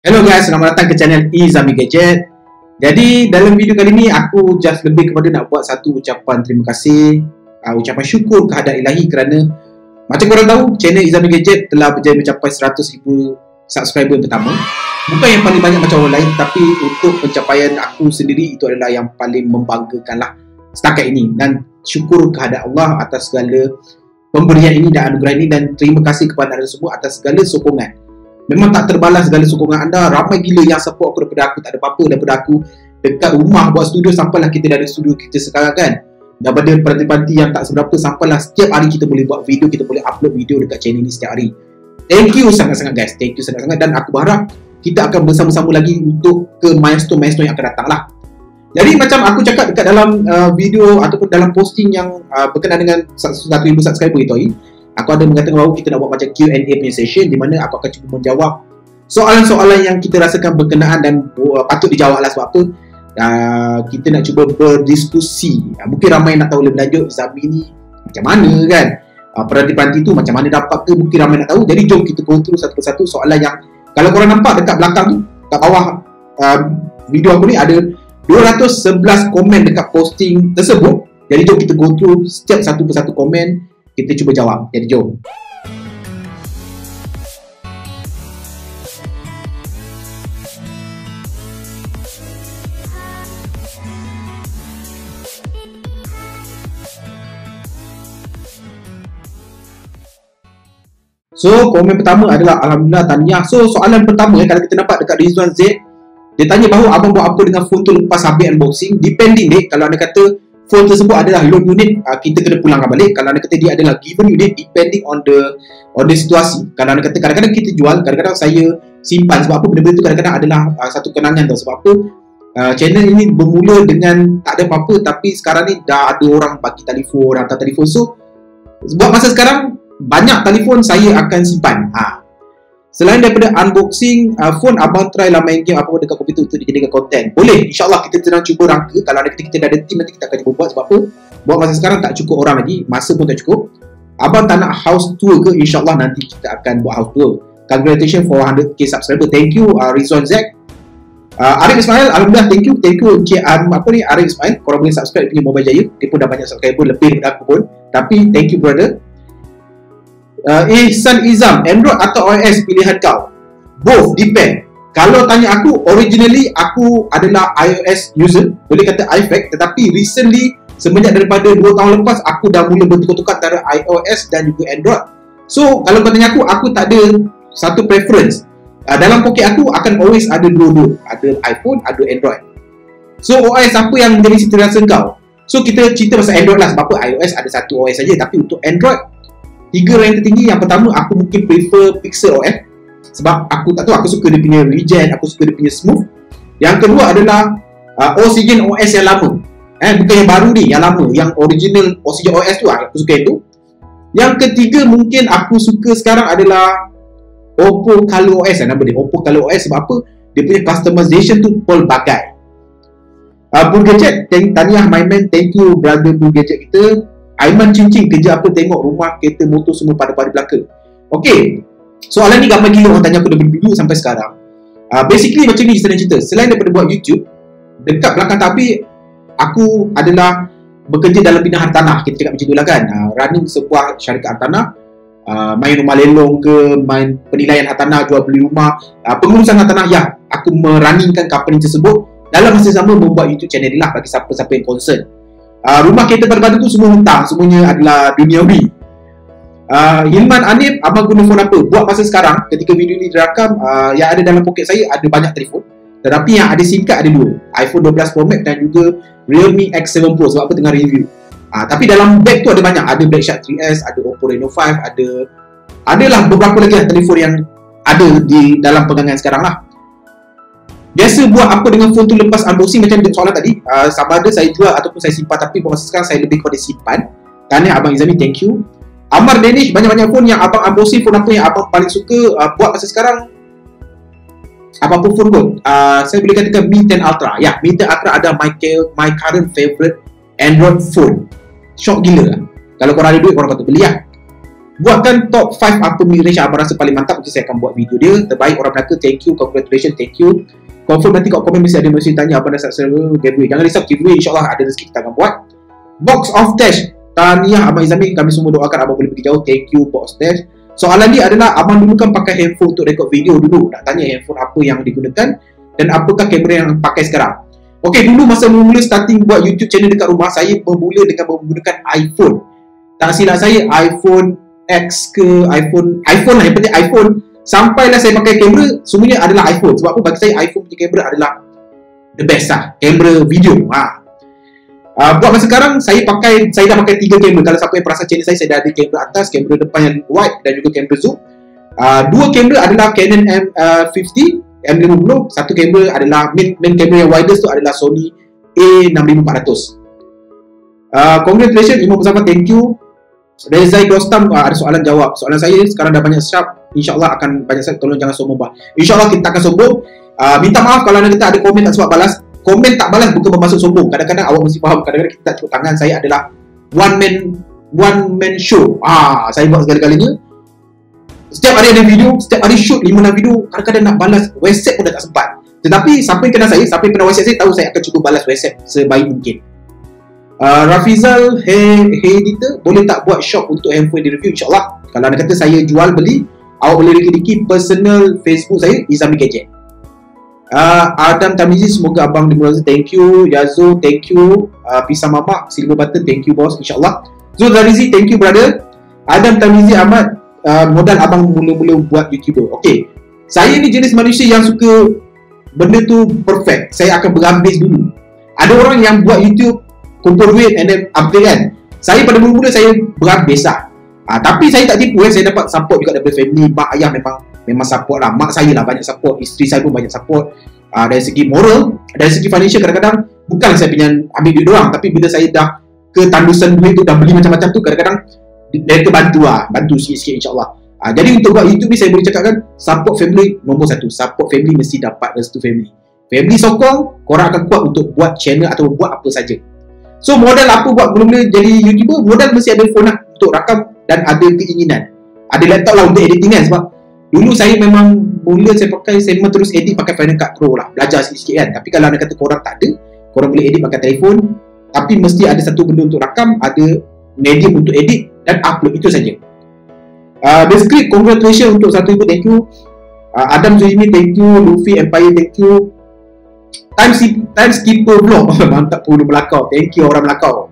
Hello guys, selamat datang ke channel Izami Gadget. Jadi dalam video kali ni aku just lebih kepada nak buat satu ucapan terima kasih, ucapan syukur kehadrat ilahi kerana macam korang tahu channel Izami Gadget telah berjaya mencapai 100,000 subscriber yang pertama. Bukan yang paling banyak macam orang lain, tapi untuk pencapaian aku sendiri itu adalah yang paling membanggakan lah setakat ini. Dan syukur kehadrat Allah atas segala pemberian ini dan anugerah ini, dan terima kasih kepada anda semua atas segala sokongan. Memang tak terbalas segala sokongan anda. Ramai gila yang support aku daripada aku. Tak ada apa-apa daripada aku dekat rumah buat studio sampailah kita dah ada studio kita sekarang kan. Daripada parti-parti yang tak seberapa sampailah setiap hari kita boleh buat video, kita boleh upload video dekat channel ni setiap hari. Thank you sangat-sangat guys. Thank you sangat-sangat, dan aku berharap kita akan bersama-sama lagi untuk ke milestone-milestone yang akan datang lah. Jadi macam aku cakap dekat dalam video ataupun dalam posting yang berkenaan dengan 1,000 subscriber itu hari, aku ada mengatakan bahawa kita nak buat macam Q&A punya session di mana aku akan cuba menjawab soalan-soalan yang kita rasakan berkenaan dan patut dijawab lah. Sebab apa? Kita nak cuba berdiskusi. Mungkin ramai nak tahu lebih lanjut Izami ni macam mana kan, peranti-peranti tu macam mana dapat ke, mungkin ramai nak tahu. Jadi jom kita go through satu persatu soalan yang kalau korang nampak dekat belakang tu, kat bawah video aku ni ada 211 komen dekat posting tersebut. Jadi jom kita go through setiap satu persatu komen, kita cuba jawab. Jadi jom. So komen pertama adalah Alhamdulillah tahniah. So soalan pertama kalau kita nampak dekat Rizwan Z, dia tanya bahawa abang buat apa dengan phone tu lepas habis unboxing. Depending dek, kalau anda kata phone tersebut adalah loan unit, kita kena pulangkan balik. Kalau anda kata dia adalah given unit, depending on the situasi. Kalau anda kata kadang-kadang kita jual, kadang-kadang saya simpan. Sebab apa? Benda-benda tu kadang-kadang adalah satu kenangan tau. Sebab apa? Channel ini bermula dengan tak ada apa-apa, tapi sekarang ni dah ada orang bagi telefon, hantar telefon. So buat masa sekarang banyak telefon saya akan simpan. Selain daripada unboxing phone, abang try lah main game apa dekat komputer tu dijadikan konten. Boleh, insyaAllah kita sedang cuba rangka. Kalau ada kita dah ada team, nanti kita akan cuba buat. Sebab apa? Buat masa sekarang tak cukup orang lagi, masa pun tak cukup. Abang tak nak house tour ke? InsyaAllah nanti kita akan buat house tour. Congratulations for 100k subscriber. Thank you Rizwan Zack. Arif Ismail, Alhamdulillah, thank you Encik Arif Ismail. Korang boleh subscribe punya Mobile Jaya. Dia pun dah banyak subscriber lebih daripada aku pun. Tapi thank you brother. Ihsan Izam, Android atau iOS pilihan kau? Both, depend. Kalau tanya aku, originally aku adalah iOS user, boleh kata iFact. Tetapi recently, semenjak daripada 2 tahun lepas, aku dah mula bertukar-tukar antara iOS dan juga Android. So kalau kau tanya aku tak ada satu preference. Dalam poket aku akan always ada dua-dua, ada iPhone, ada Android. So OS apa yang menjadi cita rasa kau? So kita cerita pasal Android lah. Sebab apa? iOS ada satu OS saja, tapi untuk Android 3 rank tertinggi. Yang pertama, aku mungkin prefer Pixel OS sebab aku tak tahu, aku suka dia punya regen, aku suka dia punya smooth. Yang kedua adalah Oxygen OS yang lama, bukan yang baru ni, yang lama, yang original Oxygen OS tu, aku suka itu. Yang ketiga mungkin aku suka sekarang adalah Oppo Color OS, nama dia Oppo Color OS. Sebab apa? Dia punya customization tu pelbagai. Bull Gadget, tahniah my man, thank you brother Bull Gadget kita. Aiman Cincin, kerja apa tengok rumah, kereta, motor semua pada belaka. Okay, soalan ni gampang gila orang tanya aku daripada dulu sampai sekarang. Basically macam ni cerita. Selain daripada buat YouTube, dekat belakang tapi aku adalah bekerja dalam bidang hartanah. Kita cakap macam tu lah kan, running sebuah syarikat hartanah, main rumah lelong ke, main penilaian hartanah, jual beli rumah, pengurusan hartanah. Ya, aku merunningkan company tersebut. Dalam masa sama membuat YouTube channel ni lah bagi siapa-siapa yang concern. Rumah kereta pada tu semua hutang, semuanya adalah duniawi. Hilman Anif, abang guna phone apa? Buat masa sekarang, ketika video ni dirakam, yang ada dalam poket saya ada banyak telefon, tetapi yang ada SIM card ada 2, iPhone 12 Pro Max dan juga Realme X7 Pro. Sebab apa? Tengah review. Tapi dalam bag tu ada banyak, ada Blackshot 3S, ada Oppo Reno 5, adalah beberapa lagi lah telefon yang ada di dalam pegangan sekarang lah. Biasa buat apa dengan phone tu lepas unboxing? Macam soalan tadi, sama ada saya jual ataupun saya simpan. Tapi masa sekarang saya lebih kepada simpan. Tanya abang Izami, thank you. Amar Danish, banyak-banyak phone yang abang unboxing. Phone apa yang abang paling suka buat masa sekarang? Apa-apa phone kot? Saya boleh katakan Mi 10 Ultra. Ya, Mi 10 Ultra ada my current favorite Android phone. Shock gila lah. Kalau korang ada duit, korang patut beli lah. buatkan top 5 apa mid-range yang abang rasa paling mantap. Mungkin saya akan buat video dia. Terbaik orang Melaka, thank you, congratulations, thank you. Confirm nanti kat komen mesti ada mesti tanya abang dah subscriber giveaway. Jangan risau, giveaway insyaAllah ada rezeki kita akan buat. Box of Dash, tahniah Abang Izami, kami semua doakan abang boleh pergi jauh. Thank you Box Dash. Soalan dia adalah, abang dulu kan pakai handphone untuk rekod video dulu. Nak tanya handphone apa yang digunakan dan apakah kamera yang pakai sekarang. Okey, dulu masa mula starting buat YouTube channel dekat rumah, saya bermula dengan menggunakan iPhone. Tak silap saya iPhone X ke iPhone lah, yang penting iPhone. Sampailah saya pakai kamera, semuanya adalah iPhone. Sebab apa? Bagi saya iPhone punya kamera adalah the best lah, kamera video. Buat masa sekarang saya dah pakai 3 kamera. Kalau siapa yang perasan channel saya dah ada kamera atas, kamera depan yang wide dan juga kamera zoom. 2 kamera adalah Canon M50 M50, satu kamera adalah main kamera yang widest tu adalah Sony A6400. Congratulations Imam Muzaffar, thank you. Rezai Dostam, ada soalan jawab. Soalan saya sekarang dah banyak sharp, InsyaAllah akan banyak sharp. Tolong jangan sombong bah. InsyaAllah kita akan sombong. Minta maaf kalau kita ada komen tak sempat balas. Komen tak balas bukan bermaksud sombong. Kadang-kadang awak mesti faham, kadang-kadang kita tak cukup tangan. Saya adalah one man show. Saya buat segala-galanya. Setiap hari ada video, setiap hari shoot 5-6 video. Kadang-kadang nak balas WhatsApp pun dah tak sempat. Tetapi siapa yang kenal saya, siapa yang pernah WhatsApp saya tahu saya akan cuba balas WhatsApp sebaik mungkin. Rafizal, hey editor, boleh tak buat shop untuk handphone di review? InsyaAllah. Kalau anda kata saya jual beli, awak boleh riki-riki personal Facebook saya, Izami Gadget. Adam Tamizi, semoga abang dimulai. Thank you. Yazo, thank you. Pisang Mamak, silver button, thank you boss, insyaAllah. Zul Zarizi, thank you brother. Adam Tamizi Ahmad, modal abang mula-mula buat YouTuber. Okay, saya ni jenis manusia yang suka benda tu perfect. Saya akan berhabis dulu. Ada orang yang buat YouTube kumpul duit and then upgrade kan. Saya pada mula-mula saya berhabis lah. Tapi saya tak tipu saya dapat support juga daripada family. Mak ayah memang support lah. Mak saya lah banyak support, isteri saya pun banyak support. Dari segi moral, dari segi financial, kadang-kadang bukan saya punya ambil duit doang, tapi bila saya dah ketandusan duit tu, dah beli macam-macam tu, kadang-kadang mereka bantu sikit-sikit insyaAllah. Jadi untuk buat YouTube ni saya boleh cakapkan, support family nombor 1. Support family mesti dapat restu family. Family sokong, korang akan kuat untuk buat channel atau buat apa saja. So modal apa buat mula-mula jadi YouTuber? Modal mesti ada phone lah untuk rakam dan ada keinginan. Ada laptop lah untuk editing kan. Sebab dulu saya memang mula saya memang terus edit pakai Final Cut Pro lah. Belajar sikit-sikit kan. Tapi kalau anda kata korang tak ada, korang boleh edit pakai telefon. Tapi mesti ada satu benda untuk rakam, ada medium untuk edit dan upload, itu saja. The Script, congratulations untuk 1,000, thank you. Adam Zuhimi, thank you. Luffy Empire, thank you. Time Skipper Vlog, mantap puluh Melakau, thank you orang Melakau.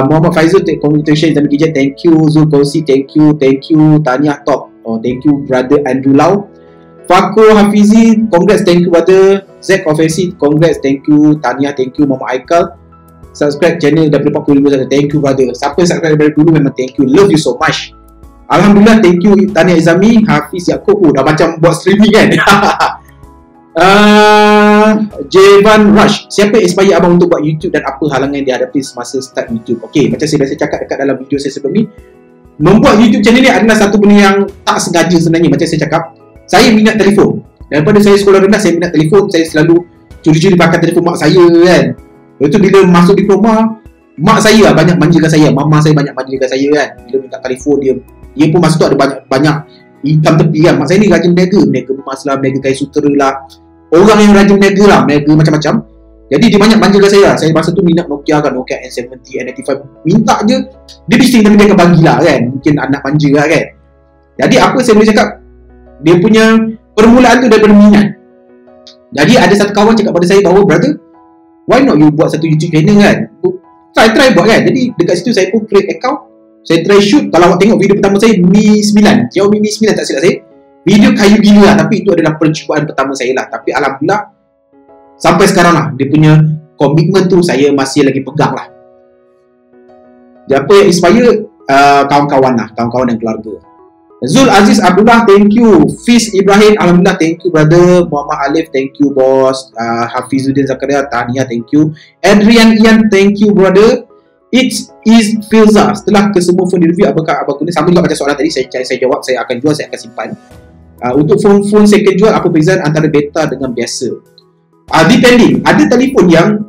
Muhammad Faizul, congratulations Izami Gadget, thank you. Zul Gausi, thank you. Tahniah top, thank you brother Andrew Lau. Fako Hafizi, congrats, thank you brother. Zack Ofesi, congrats, thank you. Tahniah, thank you. Muhammad Aikal, subscribe channel daripada 45 thank you brother. Siapa yang subscribe daripada dulu memang thank you, love you so much. Alhamdulillah, thank you. Tahniah Izami. Hafiz Yaakob, dah macam buat streaming kan. Jevan Rush, siapa yang inspire abang untuk buat YouTube dan apa halangan yang dihadapi semasa start YouTube? Okay, macam saya biasa cakap dekat dalam video saya sebelum ni, membuat YouTube channel ni adalah satu benda yang tak sengaja sebenarnya. Macam saya cakap, saya minat telefon. Daripada saya sekolah rendah, saya minat telefon. Saya selalu curi-curi pakai telefon mak saya kan. Lepas tu bila masuk diploma, mak saya banyak manjakan saya, mama saya banyak manjakan saya kan. Bila minta telefon, dia pun masa tu ada banyak income tepi kan. Mak saya ni rajin mega emas lah, mega kayu sutera lah. Orang yang rajin mega lah, mega macam-macam. Jadi dia banyak manjakan saya lah. Saya masa tu minat Nokia kan, Nokia N70, N95. Minta je, dia bising tapi dia akan bagilah kan. Mungkin anak manja lah kan. Jadi apa saya boleh cakap, dia punya permulaan tu daripada minat. Jadi ada satu kawan cakap pada saya bahawa, brother, why not you buat satu YouTube channel kan? Try buat kan. Jadi dekat situ saya pun create account. Saya try shoot. Kalau awak tengok video pertama saya, Mi 9, Xiaomi Mi 9 tak silap saya. Video kayu gila lah, tapi itu adalah pencubaan pertama saya lah. Tapi Alhamdulillah, sampai sekarang lah, dia punya komitmen tu saya masih lagi pegang lah. Apa yang inspire? Kawan-kawan lah, kawan-kawan dan keluarga. Zul Aziz Abdullah, thank you. Fiz Ibrahim, Alhamdulillah, thank you brother. Muhammad Alif, thank you boss. Hafizuddin Zakaria, tahniah, thank you. Adrian Ian, thank you brother. It is Filza. Setelah kesemua phone review, apakah abang guna? Sama juga macam soalan tadi, saya jawab, saya akan jual, saya akan simpan. Untuk phone second jual, apa perbezaan antara beta dengan biasa? Depending. Ada telefon yang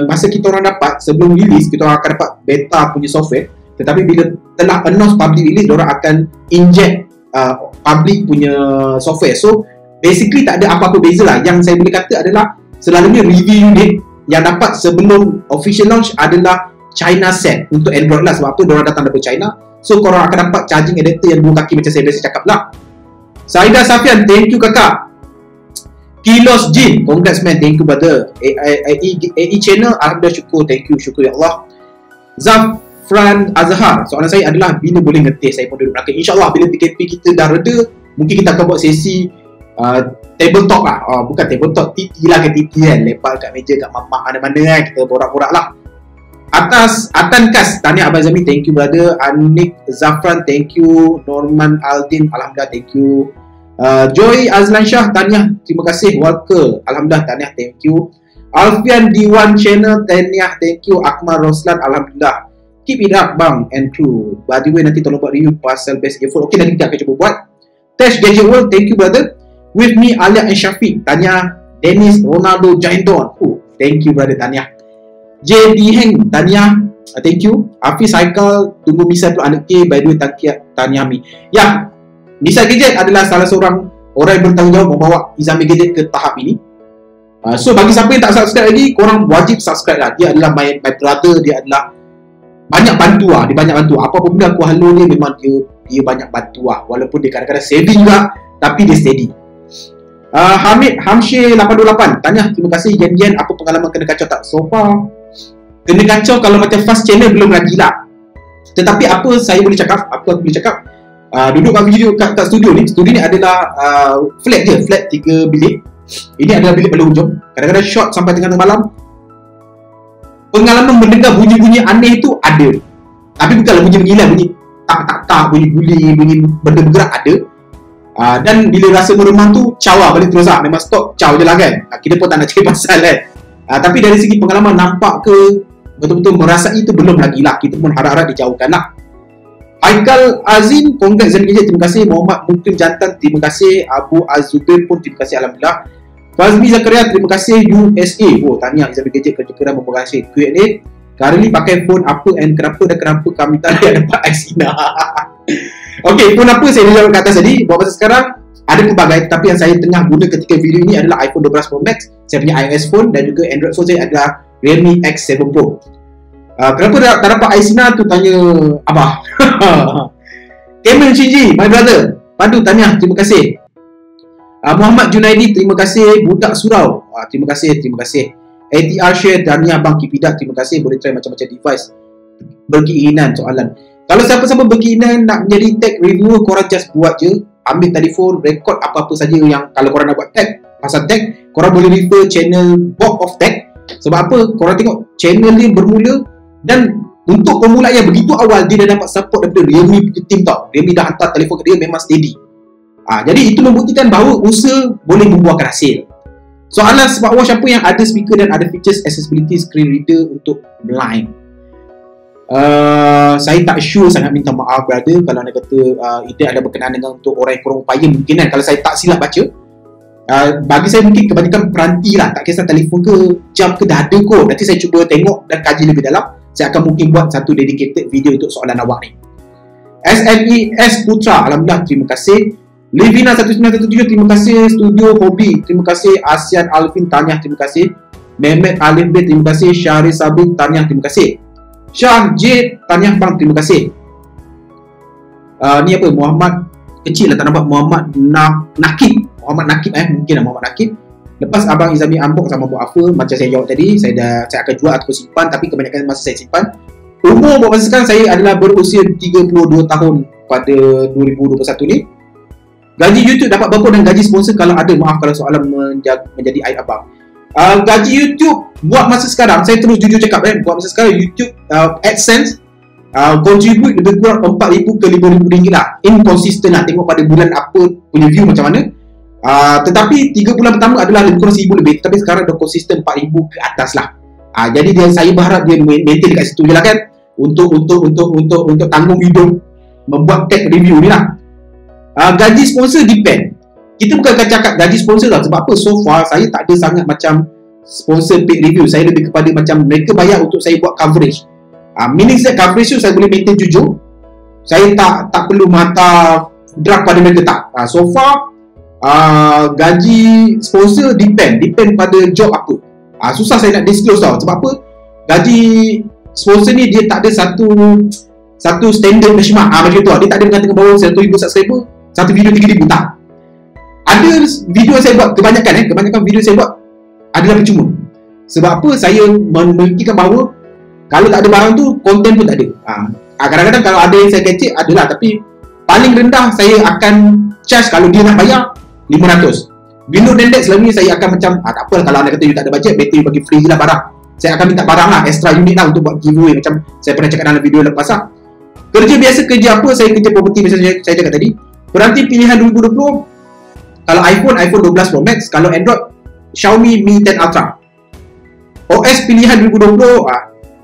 masa kita orang dapat, sebelum release, kita orang akan dapat beta punya software. Tetapi bila telah announce public release, diorang akan inject public punya software. So basically tak ada apa-apa beza lah. Yang saya boleh kata adalah selalunya review unit yang dapat sebelum official launch adalah China set untuk Android lah. Sebab apa diorang datang daripada China. So korang akan dapat charging adapter yang 2 kaki macam saya biasa cakap lah. Saida Safian, thank you kakak. Kilos Jin, congrats man, thank you brother. AE channel, alhamdulillah, syukur ya Allah. Zafran Azhar, soalan saya adalah bila boleh ngetest saya pun duduk belakang. InsyaAllah bila PKP kita dah reda, mungkin kita akan buat sesi tabletop lah. Bukan tabletop, TT lah ke TT kan, lepak kat meja kat mamak mana-mana kan, kita borak-borak lah. Atas Atan Kas, tahniah Abang Zami, thank you brother. Anik Zafran, thank you. Norman Aldin, alhamdulillah, thank you. Joy Azlan Shah, tahniah, terima kasih. Walker, alhamdulillah, tahniah, thank you. Alfian Diwan Channel, tahniah, thank you. Akmal Roslan, alhamdulillah. Keep it up bang and crew. By the way, nanti tolong buat review pasal best earphone. Okay, nanti kita akan cuba buat. Tash Gadget World, thank you brother. With me Alia and Syafiq, tahniah. Dennis Ronaldo Jaindon, thank you brother, tahniah. JD Heng, tahniah, thank you. Hafiz Haikal, tunggu misal tu anak K. By the way, tahniah Mi. Ya, Misal Gadget adalah salah seorang orang yang bertanggungjawab membawa Izami Gadget ke tahap ini. So bagi siapa yang tak subscribe lagi, korang wajib subscribe lah. Dia adalah my brother, dia adalah banyak bantu lah, dia banyak bantu. Apa-apa benda aku halu dia, memang dia banyak bantu lah. Walaupun dia kadang-kadang saving juga, tapi dia steady. Hamid Hamshir 828, tanya, terima kasih Yen, apa pengalaman kena kacau tak? So far kena kacau kalau macam fast channel belum lagi lah. Tetapi apa saya boleh cakap, duduk kat video kat studio ni adalah flat je, flat 3 bilik. Ini adalah bilik paling hujung. Kadang-kadang short sampai tengah malam. Pengalaman mendengar bunyi-bunyi aneh tu ada. Tapi bukanlah bunyi menggila, bunyi tak, bunyi guli, bunyi benda bergerak ada. Dan bila rasa meremang tu, caw lah balik terus lah. Memang stop, caw je lah kan. Kita pun tak nak cari pasal kan. Tapi dari segi pengalaman nampak ke betul-betul merasai itu belum lagi lah. Kita pun harap-harap dijauhkan lah. Haikal Azin, congrats Zami Gadget, terima kasih. Muhammad Mungkin Jantan, terima kasih. Abu Azubair pun terima kasih, alhamdulillah. Fazmi Zakaria, terima kasih. USA, tahniah Zami Gadget kerja keras memperkasih Q&A. Currently pakai phone apa and kenapa kami tak dapat Aisina. Okay, phone apa saya dah jawab kat atas tadi. Buat masa sekarang ada pelbagai, tapi yang saya tengah guna ketika video ini adalah iPhone 12 Pro Max. Saya punya iOS phone dan juga Android phone saya adalah Realme X7 Pro. Kenapa tak dapat Aisina tu, tanya Abah. Kemen Shinji, my brother, Pandu, tahniah, terima kasih. Muhammad Junaidi, terima kasih. Budak Surau, terima kasih. ATR Share, tahniah bang, Kipidak, terima kasih. Boleh try macam-macam device. Berkeinginan soalan. Kalau siapa-siapa berkeinginan nak menjadi tech reviewer, korang just buat je. Ambil telefon, record apa-apa saja yang kalau korang nak buat tech, pasal tech, korang boleh refer channel Bob of Tech. Sebab apa? Korang tengok channel dia bermula. Dan untuk permulaan yang begitu awal, dia dah dapat support daripada Realme team tau. Realme dah hantar telefon ke dia, memang steady. Jadi itu membuktikan bahawa usaha boleh membuahkan hasil. Soalan smartwatch apa yang ada speaker dan ada features accessibility screen reader untuk blind? Saya tak sure sangat, minta maaf brother kalau anda kata itu ada berkenaan dengan untuk orang yang kurang upaya mungkin kan, kalau saya tak silap baca. Bagi saya mungkin kebanyakan peranti lah, tak kisah telefon ke jam ke dah ada kot. Nanti saya cuba tengok dan kaji lebih dalam. Saya akan mungkin buat satu dedicated video untuk soalan awak ni. SNES Putra, alhamdulillah, terima kasih. Livina 1917, terima kasih. Studio Hobi, terima kasih. Asian Alvin, tahniah, terima kasih. Mehmet Alif B, terima kasih. Syahri Sabit, tahniah, terima kasih. Syah J, tahniah bang, terima kasih. Ni apa, Muhammad kecil lah, tak nampak. Muhammad Nakib, mungkin lah Muhammad Nakib. Lepas abang Izami unbox sama buat apa, macam saya jawab tadi, saya akan jual atau simpan, tapi kebanyakan masa saya simpan. Umur buat masa sekarang saya adalah berusia 32 tahun pada 2021 ni. Gaji YouTube dapat berapa dan gaji sponsor kalau ada? Maaf kalau soalan menjadi aib abang. Gaji YouTube buat masa sekarang, saya terus jujur cakap buat masa sekarang YouTube AdSense contribute lebih kurang 4,000 ke 5,000 ringgit lah. Inconsistent lah, tengok pada bulan apa punya view macam mana. Tetapi 3 bulan pertama adalah lebih kurang 1,000 lebih, tapi sekarang dah konsisten 4,000 ke atas lah. Jadi saya berharap dia maintain dekat situ je lah kan, untuk tanggung hidup membuat tech review ni lah. Gaji sponsor depend. Kita bukan akan cakap gaji sponsor lah, sebab apa, so far saya tak ada sangat macam sponsor paid review. Saya lebih kepada macam mereka bayar untuk saya buat coverage. Meaning saya coverage tu saya boleh maintain jujur. Saya tak perlu mata draft pada mereka, tak. So far gaji sponsor depend pada job apa. Susah saya nak disclose tau. Sebab apa? Gaji sponsor ni dia tak ada satu standard benchmark macam tu. Dia tak ada mengatakan bahawa 1,000 subscriber satu video 3,000, tak. Ada video saya buat, kebanyakan video saya buat adalah percuma. Sebab apa? Saya memikirkan bahawa kalau tak ada barang tu, konten pun tak ada. Kadang-kadang kalau ada yang saya kecek, adalah. Tapi paling rendah saya akan charge kalau dia nak bayar 500. Below than that, selalunya saya akan macam tak apa kalau anda kata you tak ada budget, better you bagi free je lah barang. Saya akan minta barang lah, extra unit lah untuk buat giveaway. Macam saya pernah cakap dalam video lepas lah. Kerja biasa, kerja apa? Saya kerja property macam saya cakap tadi. Berarti pilihan 2020, kalau iPhone 12 Pro Max. Kalau Android, Xiaomi Mi 10 Ultra. OS pilihan 2020,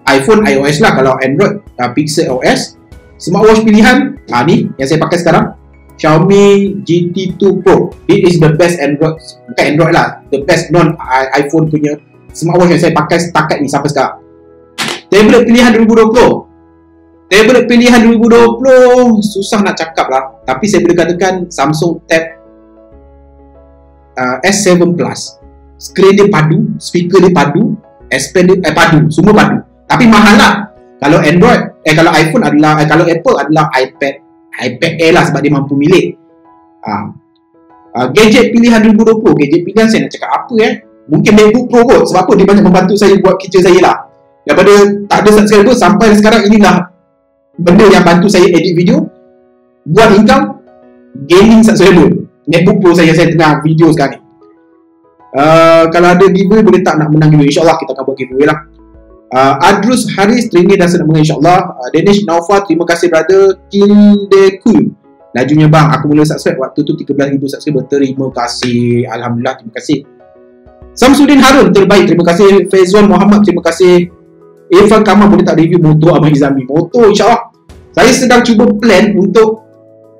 iPhone iOS lah. Kalau Android, Pixel OS. Smartwatch pilihan, ni yang saya pakai sekarang, Xiaomi GT2 Pro. It is the best Android, bukan Android lah, the best non-iPhone punya smartwatch yang saya pakai setakat ni sampai sekarang. Tablet pilihan 2020. Tablet pilihan 2020 susah nak cakap lah, tapi saya boleh katakan Samsung Tab S7 Plus. Skrin dia padu, speaker dia padu, S Pen dia padu, semua padu. Tapi mahal lah. Kalau Android, kalau iPhone adalah, kalau Apple adalah iPad Air lah, sebab dia mampu milik. Gadget pilihan 2020. Gadget pilihan saya nak cakap apa mungkin MacBook Pro kot. Sebab apa? Dia banyak membantu saya buat kerja saya lah. Daripada tak ada subscriber sampai sekarang, inilah benda yang bantu saya edit video, buat income, gaming subscriber. MacBook Pro saya tengah video sekarang ni. Kalau ada giveaway, boleh tak nak menang giveaway? InsyaAllah kita akan buat giveaway lah. Adrus Haris training dah sedang mengenai, insyaAllah. Danish Naufa, terima kasih brother. Kildekul, lajunya bang, aku mula subscribe waktu tu 13,000 subscriber. Terima kasih, Alhamdulillah, terima kasih. Samsudin Harun, terbaik, terima kasih. Faizwan Muhammad, terima kasih. Irfan Kamal, boleh tak review motor Ahmad Izami? Motor, insyaAllah. Saya sedang cuba plan untuk,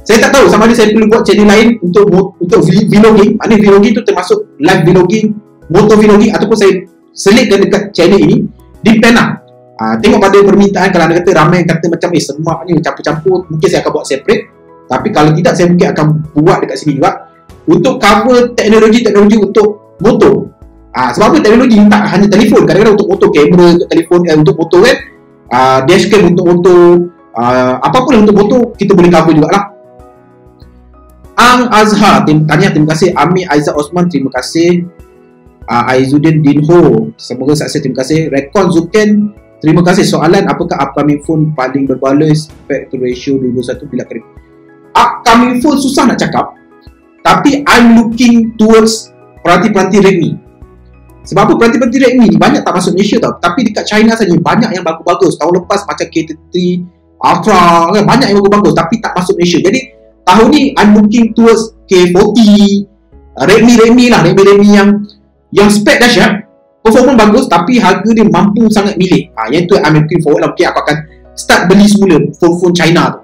saya tak tahu sama ada saya perlu buat channel lain untuk vlogging. Maknanya vlogging tu termasuk live vlogging, motor vlogging, ataupun saya selitkan dekat channel ini. Depend lah. Tengok pada permintaan. Kalau anda kata ramai yang kata macam semak ni campur-campur, mungkin saya akan buat separate. Tapi kalau tidak, saya mungkin akan buat dekat sini juga untuk cover teknologi untuk motor. Sebab apa? Teknologi tak hanya telefon. Kadang-kadang untuk motor, kamera untuk telefon, untuk motor kan, dashcam untuk motor, apapun untuk motor kita boleh cover jugalah. Ang Azhar, terima kasih. Ami Aizat Osman, terima kasih. Aizuddin Dinho, semoga sukses, terima kasih. Rekon Zuken, terima kasih. Soalan, apakah upcoming phone paling berbaloi spek to ratio 2021 bila kering? Upcoming phone susah nak cakap, tapi I'm looking towards peranti-peranti Redmi. Sebab apa? Peranti-peranti Redmi ni banyak tak masuk Malaysia tau, tapi dekat China saja banyak yang bagus-bagus. Tahun lepas macam K33 Ultra kan, banyak yang bagus-bagus tapi tak masuk Malaysia. Jadi tahun ni I'm looking towards K40, Redmi lah, Redmi yang spek dahsyat, performance bagus, tapi harga dia mampu sangat milik. Yang tu I'm looking forward lah. Mungkin aku akan start beli semula phone China tu.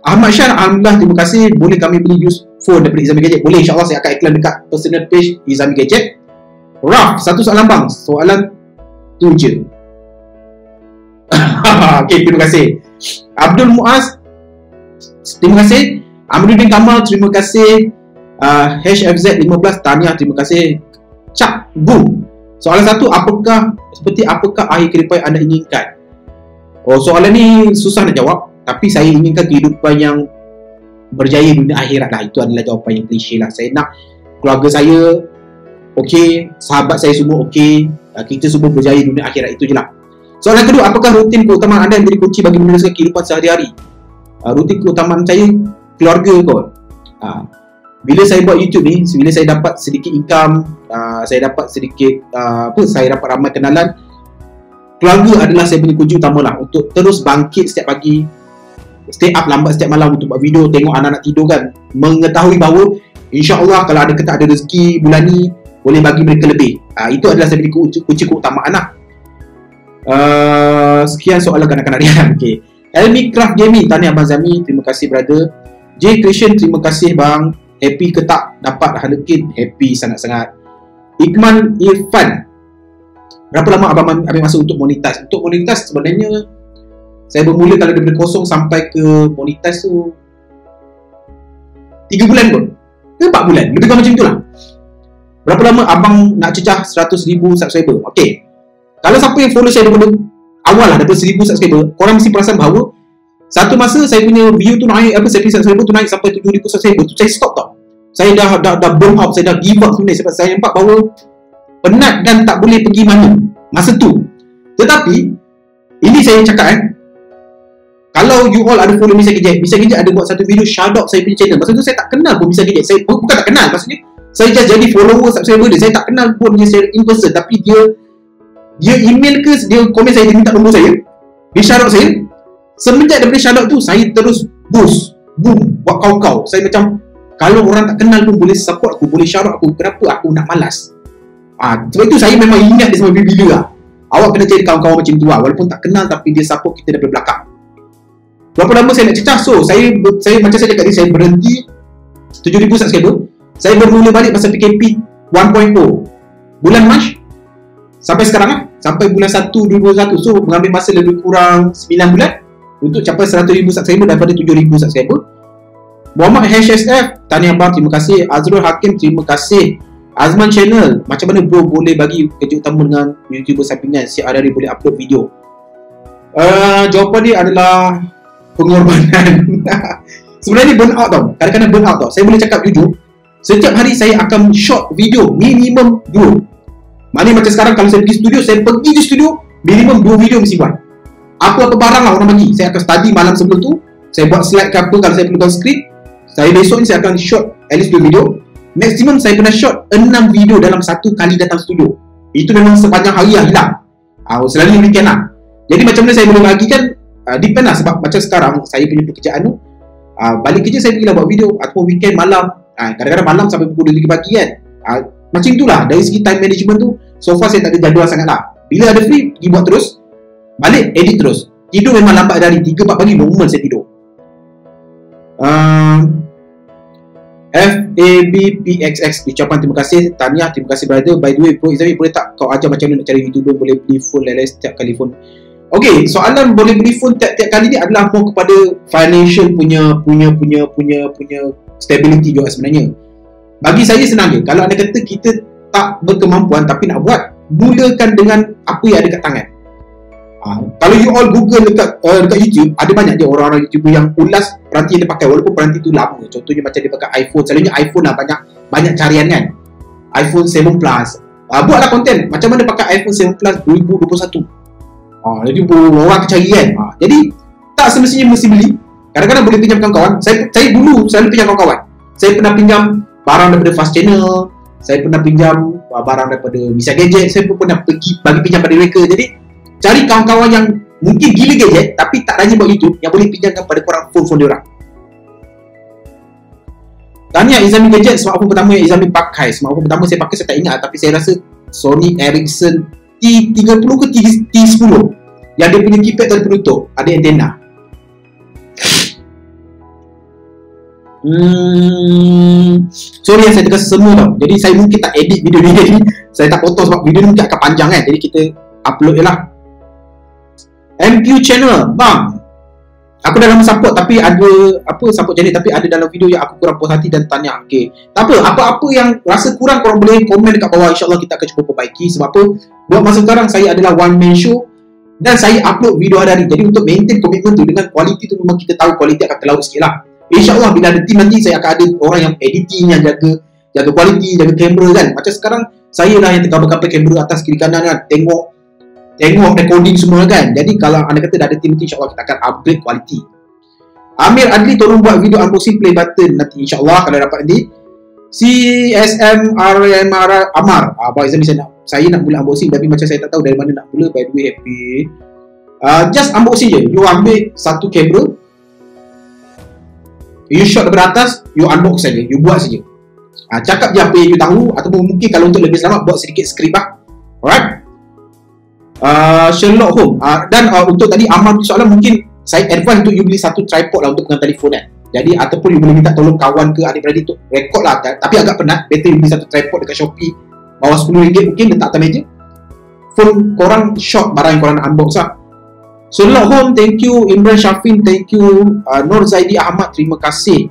Ahmad Syar, alhamdulillah, terima kasih. Boleh kami beli use phone daripada Izami Gadget? Boleh, insyaAllah saya akan iklan dekat personal page Izami Gadget. Raf, satu soalan bang. Soalan tu je. Okay, terima kasih. Abdul Muaz, terima kasih. Amruddin Kamal, terima kasih. HFZ 15, tahniah, terima kasih. Cak Boom, soalan satu, apakah akhir kehidupan anda inginkan? Soalan ni susah nak jawab, tapi saya inginkan kehidupan yang berjaya dunia akhirat lah. Itu adalah jawapan yang klise lah. Saya nak keluarga saya okey, sahabat saya semua okey, kita semua berjaya dunia akhirat, itu je lah. Soalan kedua, apakah rutin keutamaan anda yang menjadi kunci bagi meneruskan kehidupan sehari-hari? Rutin keutamaan saya keluarga kot. Bila saya buat YouTube ni, bila saya dapat sedikit income, saya dapat sedikit saya dapat ramai kenalan, keluarga adalah saya punya kunci utama lah untuk terus bangkit setiap pagi, stay up lambat setiap malam untuk buat video, tengok anak-anak tidur kan, mengetahui bahawa insya-Allah kalau ada kata ada rezeki bulan ni, boleh bagi mereka lebih. Itu adalah saya punya kunci keutamaan lah. Sekian soalan kanak-kanak Rian. Okay. Elmi Craft Gaming, tahniah Abang Zami, terima kasih brother. J Christian, terima kasih bang. Happy ke tak dapat Harlequin? Happy sangat-sangat. Ikman Irfan, Berapa lama abang ambil masa untuk monetize? Untuk monetize sebenarnya saya bermula kalau daripada kosong sampai ke monetize tu 3 bulan kot ke 4 bulan, lebih kurang macam itulah. Berapa lama abang nak cecah 100,000 subscriber? Okay, kalau siapa yang follow saya daripada awal lah, daripada 1,000 subscriber, korang mesti perasan bahawa satu masa saya punya view tu naik, saya punya subscriber tu naik sampai 7,000 subscriber tu saya stop tau. Saya dah burn out, saya dah give up sebenarnya sebab saya nampak bahawa penat dan tak boleh pergi mana masa tu. Tetapi ini saya cakap kalau you all ada follow Mr. Gadget ada buat satu video shout out saya punya channel. Masa tu saya tak kenal pun Mr. Gadget. Saya bukan tak kenal, maksudnya saya just jadi follower subscriber dia. Saya tak kenal pun dia secara in person, tapi dia email ke, dia komen saya, dia minta nombor saya, dia shout out saya. Semenjak daripada shout out tu saya terus boost, boom, buat kau-kau. Saya macam kalau orang tak kenal pun boleh support aku, boleh shout out aku. Kenapa aku nak malas? Sebab itu saya memang ingat dia sampai bila lah. Awak kena cari kawan-kawan macam tu lah. Walaupun tak kenal tapi dia support kita daripada belakang. Berapa lama saya nak cecah? So saya macam saya cakap tadi, saya berhenti 7,000 subscriber. Saya bermula balik masa PKP 1.0 bulan Mac sampai sekarang lah, sampai bulan 1 2021. So mengambil masa lebih kurang 9 bulan untuk capai 100,000 subscriber daripada 7,000 subscriber. Muhammad HSF, tahniah abang, terima kasih. Azrul Hakim, terima kasih. Azman Channel, macam mana bro boleh bagi kerja utama dengan YouTuber sampingan setiap hari boleh upload video? Jawapan dia adalah pengorbanan. Sebenarnya burn out tau, kadang-kadang burn out tau. Saya boleh cakap jujur, setiap hari saya akan short video minimum 2. Maknanya macam sekarang kalau saya pergi studio, saya pergi di studio minimum 2 video mesti buat. Apa-apa barang lah orang bagi, saya akan study malam sebelum tu, saya buat slide ke apa kalau saya perlukan skrip. Saya besok ni saya akan short at least 2 video. Maximum saya pernah shot 6 video dalam satu kali datang studio. Itu memang sepanjang hari lah hilang. Selalu weekend lah. Jadi macam mana saya boleh bagikan, depend lah. Sebab macam sekarang saya punya pekerjaan tu, balik kerja saya pergi lah buat video, ataupun weekend malam, kadang-kadang malam sampai pukul 2-3 pagi kan. Macam itulah. Dari segi time management tu, so far saya tak ada jadual sangat lah. Bila ada free, pergi buat terus, balik edit terus. Tidur memang lambat dari 3-4 pagi normal saya tidur. FABPXX, ucapan terima kasih. Tahniah, terima kasih brother. By the way bro Izami, boleh tak kau ajar macam mana nak cari YouTuber boleh beli phone lele setiap kali phone? Okay, soalan boleh beli phone tiap-tiap kali ni adalah more kepada financial punya stability juga sebenarnya. Bagi saya senang je. Kalau anda kata kita tak berkemampuan tapi nak buat, mulakan dengan apa yang ada kat tangan. Kalau you all Google dekat YouTube, ada banyak je orang-orang YouTuber yang ulas peranti yang dia pakai walaupun peranti tu lama. Contohnya macam dia pakai iPhone. Selalunya iPhone lah banyak carian kan. iPhone 7 Plus. Buatlah konten macam mana pakai iPhone 7 Plus 2021. Jadi orang akan cari kan. Jadi tak semestinya mesti beli. Kadang-kadang boleh pinjam kawan-kawan. Saya dulu selalu pinjam kawan-kawan. Saya pernah pinjam barang daripada Fast Channel. Saya pernah pinjam barang daripada Mr. Gadget. Saya pun pernah bagi pinjam pada mereka. Jadi cari kawan-kawan yang mungkin gila gadget tapi tak rajin buat YouTube, yang boleh pinjamkan pada korang phone diorang. Tanya Izami Gadget, smartphone pertama yang Izami pakai. Smartphone pertama saya pakai saya tak ingat, tapi saya rasa Sony Ericsson T30 ke T10 yang dia punya keypad tak penutup, ada antena. Sorry saya terkasih semua tau. Jadi saya mungkin tak edit video ni, jadi saya tak potong sebab video ni mungkin akan panjang kan. Jadi kita upload je lah. MQ Channel, bang, aku dah lama support tapi ada support channel tapi ada dalam video yang aku kurang puas hati dan tanya. Okay, tak apa yang rasa kurang korang boleh komen dekat bawah. InsyaAllah kita akan cuba perbaiki. Sebab apa, buat masa sekarang saya adalah one man show dan saya upload video hari-hari. Jadi untuk maintain komitmen tu dengan kualiti tu, memang kita tahu kualiti akan terlalu sikit lah. InsyaAllah bila ada team nanti, saya akan ada orang yang editing, yang jaga kualiti, jaga kamera kan. Macam sekarang saya lah yang terkabel-kabel kamera atas kiri kanan kan, tengok recording semua kan. Jadi kalau anda kata dah ada team nanti, insyaAllah kita akan upgrade kualiti. Amir Adli, tolong buat video unboxing play button nanti insyaAllah kalau dapat nanti. CSMRMR Amar, Abang Izami, saya nak mula unboxing tapi macam saya tak tahu dari mana nak mula. By the way, happy just unboxing je. You ambil satu kamera, you shot daripada atas, you unbox saja, you buat saja. Cakap je apa yang you tahu, ataupun mungkin kalau untuk lebih selamat buat sedikit skrip lah. Alright. Sherlock Holmes, dan untuk tadi Amar punya soalan, mungkin saya advance untuk you beli satu tripod lah untuk pegang telefon kan. Jadi ataupun you boleh minta tolong kawan ke adik-beradik untuk record lah, tapi agak penat. Better you beli satu tripod dekat Shopee bawah RM10 mungkin, letak atas meja. phone korang short barang yang korang nak unbox lah. So Lock Home, thank you. Imran Syafin, thank you. Nur Zaidi Ahmad, terima kasih.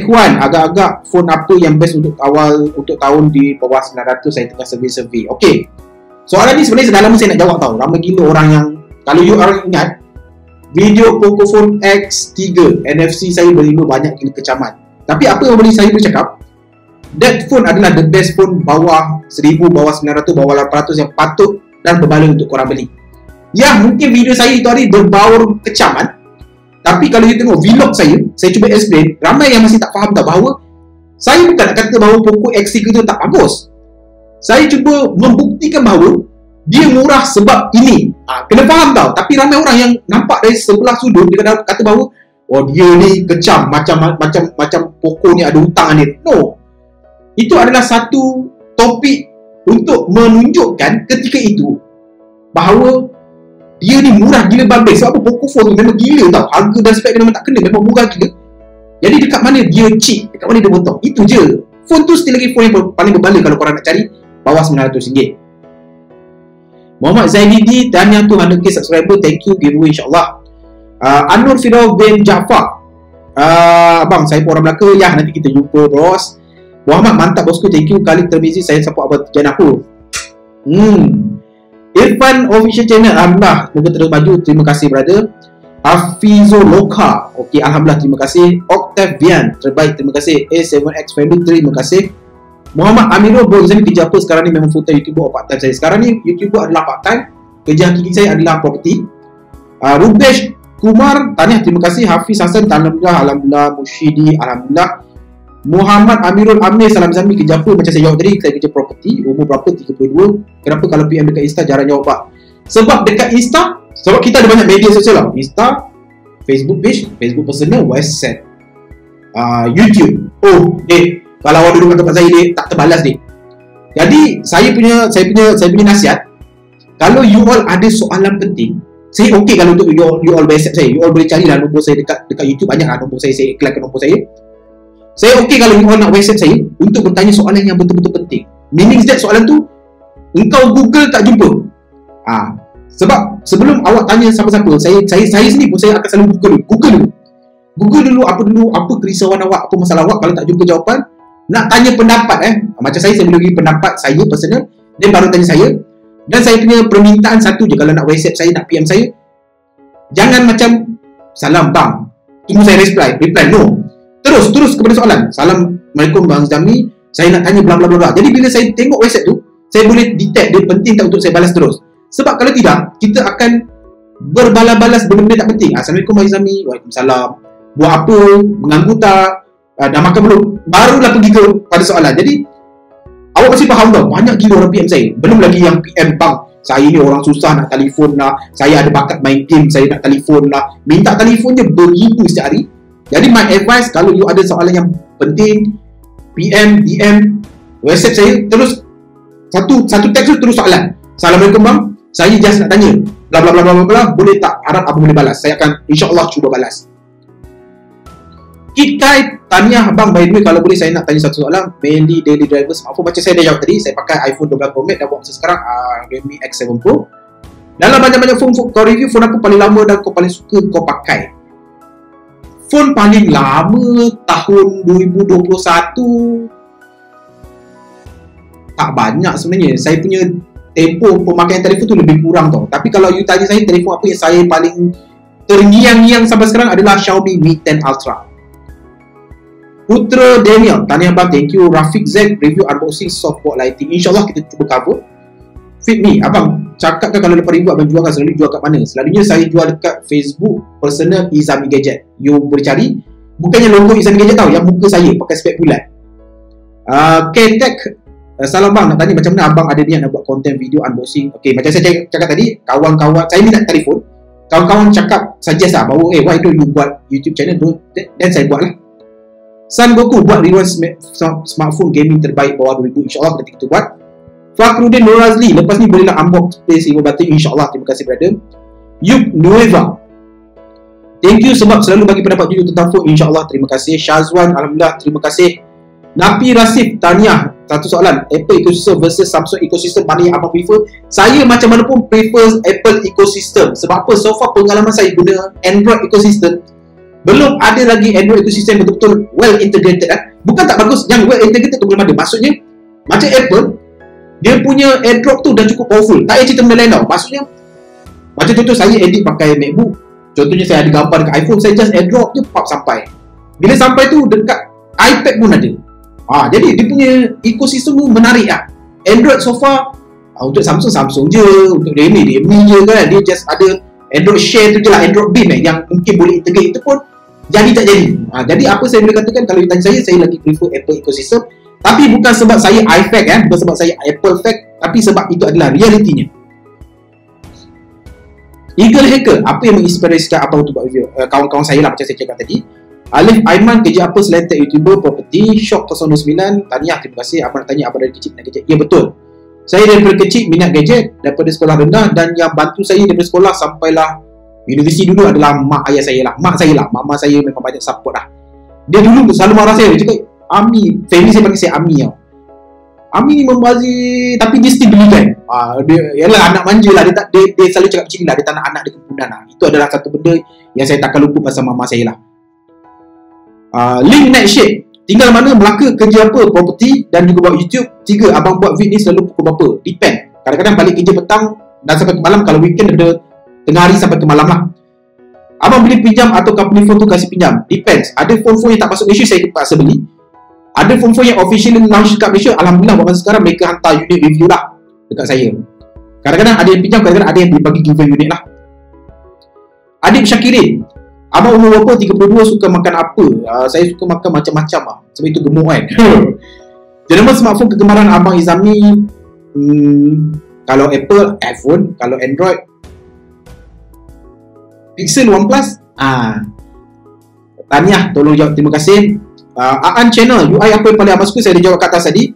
Kuan, agak-agak phone apa yang best untuk awal untuk tahun di bawah 900? Saya tengah survey. Okay, soalan ni sebenarnya dah lama saya nak jawab tau. Ramai gila orang yang, kalau you orang ingat video Pocophone X3 NFC saya berlima banyak gila kecaman. Tapi apa yang boleh saya bercakap, that phone adalah the best phone bawah 1000, bawah 900, bawah 800 yang patut dan berbaloi untuk korang beli. Ya, mungkin video saya itu hari berbaur kecaman, tapi kalau you tengok vlog saya cuba explain, ramai yang masih tak faham tak bahawa saya bukan nak kata bahawa Poco X3 itu tak bagus. Saya cuba membuktikan bahawa dia murah sebab ini. Kena faham tau. Tapi ramai orang yang nampak dari sebelah sudut, dia kata bahawa oh dia ni kecam, macam Poco ni ada hutang ni. No. Itu adalah satu topik untuk menunjukkan ketika itu bahawa dia ni murah gila babi. Sebab apa? Pocophone tu memang gila tau. Harga dan spek dia memang tak kena, memang murah gila. Jadi dekat mana dia cheap, dekat mana dia bontong, itu je. Phone tu still lagi phone yang paling berbaloi kalau korang nak cari bawah RM900. Muhammad Zainidi, tahniah tu 100k subscriber, thank you, giveaway insyaAllah. Anur Firdaus bin Jaafar, abang saya pun orang Melaka, ya nanti kita jumpa bros. Muhammad, mantap bosku, thank you, kali terbezi saya support abang tujuan aku. Irfan Official Channel, alhamdulillah, semoga terus maju, terima kasih brother. Hafizo Loka, ok, alhamdulillah, terima kasih. Octavian, terbaik, terima kasih. A7X Family, terima kasih. Muhammad Amirul, bro Izami kerja apa sekarang ni? Memang full time YouTuber or part time saya? Sekarang ni YouTuber adalah part time, kerja hakiki saya adalah property. Rubesh Kumar, tahniah, terima kasih. Hafiz Hassan, alhamdulillah, alhamdulillah. Mushidi, alhamdulillah. Muhammad Amirul Amir, salam Zami, kerja apa? Macam saya jawab tadi, saya kerja property. Umur berapa? 32. Kenapa kalau PM dekat Insta jarang jawab pak? Sebab dekat Insta, sebab kita ada banyak media sosial lah. Insta, Facebook page, Facebook personal, WhatsApp, YouTube. Oh, kalau awak duduk kat tempat saya dia tak terbalas dia. Jadi saya punya nasihat, kalau you all ada soalan penting, saya okey kalau untuk you all WhatsApp saya. You all boleh carilah nombor saya dekat YouTube, banyak lah nombor saya iklankan nombor saya. Saya okey kalau you all nak WhatsApp saya untuk bertanya soalan yang betul-betul penting. Meaning that soalan tu engkau Google tak jumpa. Sebab sebelum awak tanya siapa-siapa, saya sendiri pun saya akan selalu Google dulu apa kerisauan awak, apa masalah awak. Kalau tak jumpa jawapan, nak tanya pendapat macam saya boleh bagi pendapat saya personal, dan baru tanya saya. Dan saya punya permintaan satu je, kalau nak WhatsApp saya, nak PM saya, jangan macam salam bang, tunggu saya reply, no. Terus kepada soalan. Assalamualaikum bang Zami, saya nak tanya bla bla bla. Jadi bila saya tengok WhatsApp tu, saya boleh detect dia penting tak untuk saya balas terus. Sebab kalau tidak, kita akan berbalas-balas benda-benda tak penting. Assalamualaikum bang Zami, waalaikumsalam. Buat apa? Mengganggu tak? Dah makan belum? Barulah pergi ke pada soalan. Jadi awak mesti faham tau, banyak gila orang PM saya. Belum lagi yang PM bang, saya ni orang susah nak telefon lah, saya ada bakat main game, saya nak telefon lah, minta telefonnya beribu setiap hari. Jadi my advice, kalau you ada soalan yang penting, PM, DM, WhatsApp saya, terus satu teks tu terus soalan. Assalamualaikum bang, saya just nak tanya bla bla bla bla bla, boleh tak? Harap abang boleh balas. Saya akan insyaAllah cuba balas. Kitkai, tahniah abang, by the way, kalau boleh saya nak tanya satu soalan. Mainly daily driver smartphone, macam saya dah jawab tadi, saya pakai iPhone 12 Pro Max dan buat masa sekarang Redmi X7 Pro. Dalam banyak-banyak phone kau review, phone apa paling lama dan kau paling suka kau pakai? Phone paling lama tahun 2021 tak banyak sebenarnya. Saya punya tempoh pemakaian telefon tu lebih kurang tau. Tapi kalau you tanya saya telefon apa yang saya paling terngiang-ngiang sampai sekarang adalah Xiaomi Mi 10 Ultra. Putra Daniel, tahniah abang, thank you. Rafiq Z, review unboxing softbox lighting. InsyaAllah kita cuba cover. Fit me, abang cakapkan kalau lepas review abang jual kan, selalu jual kat mana? Selalunya saya jual dekat Facebook personal Izami Gadget. You boleh cari, bukannya logo Izami Gadget tau, yang muka saya pakai spek bulat. K-Tech, salam bang, nak tanya macam mana abang ada niat nak buat konten video unboxing. Okay, macam saya cakap tadi, kawan-kawan saya ni nak telefon, kawan-kawan cakap suggest lah bahawa why don't you buat YouTube channel tu, dan saya buat lah. San Goku buat review smartphone gaming terbaik bawah 2000, insyaAllah nanti kita buat. Fakrudin Norazli, lepas ni bolehlah unbox PS5 button, insyaAllah, terima kasih brother. Yuk Nueva, thank you sebab selalu bagi pendapat jujur tentang phone, insyaAllah, terima kasih. Syazwan, alhamdulillah, terima kasih. Napi Rasif, tahniah. Satu soalan, Apple ecosystem versus Samsung ecosystem, mana yang abang prefer? Saya macam mana pun prefer Apple ecosystem. Sebab apa? So far pengalaman saya guna Android ecosystem, belum ada lagi Android ecosystem betul-betul well integrated kan. Bukan tak bagus, yang well integrated tu belum ada. Maksudnya macam Apple, dia punya AirDrop tu dah cukup powerful. Tak payah cerita benda lain tau. Maksudnya macam contoh saya edit pakai MacBook, contohnya saya ada gambar dekat iPhone, saya just AirDrop je, pop sampai. Bila sampai tu dekat iPad pun ada. Jadi dia punya ekosistem tu menarik lah. Android so far untuk Samsung je, untuk Realme je kan. Dia just ada Android Share tu je lah, Android Beam yang mungkin boleh integrate. Itu pun jadi tak jadi. Jadi apa saya boleh katakan, kalau ditanya saya lagi prefer Apple ecosystem. Tapi bukan sebab saya iFact kan, bukan sebab saya Apple Fact, tapi sebab itu adalah realitinya. Eagle Hacker, apa yang menginspirasikan abang untuk buat review? Kawan-kawan saya lah, macam saya cakap tadi. Alif Aiman, kerja apa selain tech YouTuber, property, Shock 029, tahniah, terima kasih. Abang nak tanya, abang dari kecil minat gadget? Ya betul, saya daripada kecil minat gadget, daripada sekolah rendah, dan yang bantu saya daripada sekolah sampailah universiti dulu adalah mak ayah saya lah. Mama saya memang banyak support lah. Dia dulu selalu marah saya, dia cakap, Ami, family saya panggil saya Ami tau. Ami ni membazir, tapi dia still belikan. Dia, yalah anak manja lah, dia selalu cakap macam ni lah, dia tak nak anak dia kempunan lah. Itu adalah satu benda yang saya takkan lupa pasal mama saya lah. Link Nightshade, tinggal mana, Melaka, kerja apa, property dan juga buat YouTube. 3, abang buat vid ni selalu pukul berapa? Depend, kadang-kadang balik kerja petang dan sampai ke malam, kalau weekend daripada tengah hari sampai ke malam lah. Abang beli pinjam atau company phone tu kasih pinjam? Depends, ada phone-phone yang tak masuk Malaysia saya terpaksa beli. Ada phone-phone yang officially launch dekat Malaysia, Alhamdulillah buat masa sekarang mereka hantar unit review lah dekat saya. Kadang-kadang ada yang pinjam, kadang-kadang ada yang bagi given unit lah. Adib Syakirin, abang umur berapa? 32, suka makan apa? Saya suka makan macam-macam lah, sebab itu gemuk kan. Jenama smartphone kegemaran abang Izami, kalau Apple, iPhone. Kalau Android, Pixel, OnePlus. Tahniah, tolong jawab, terima kasih. Aan Channel, UI apa yang paling abang suka? Saya dah jawab kat atas tadi.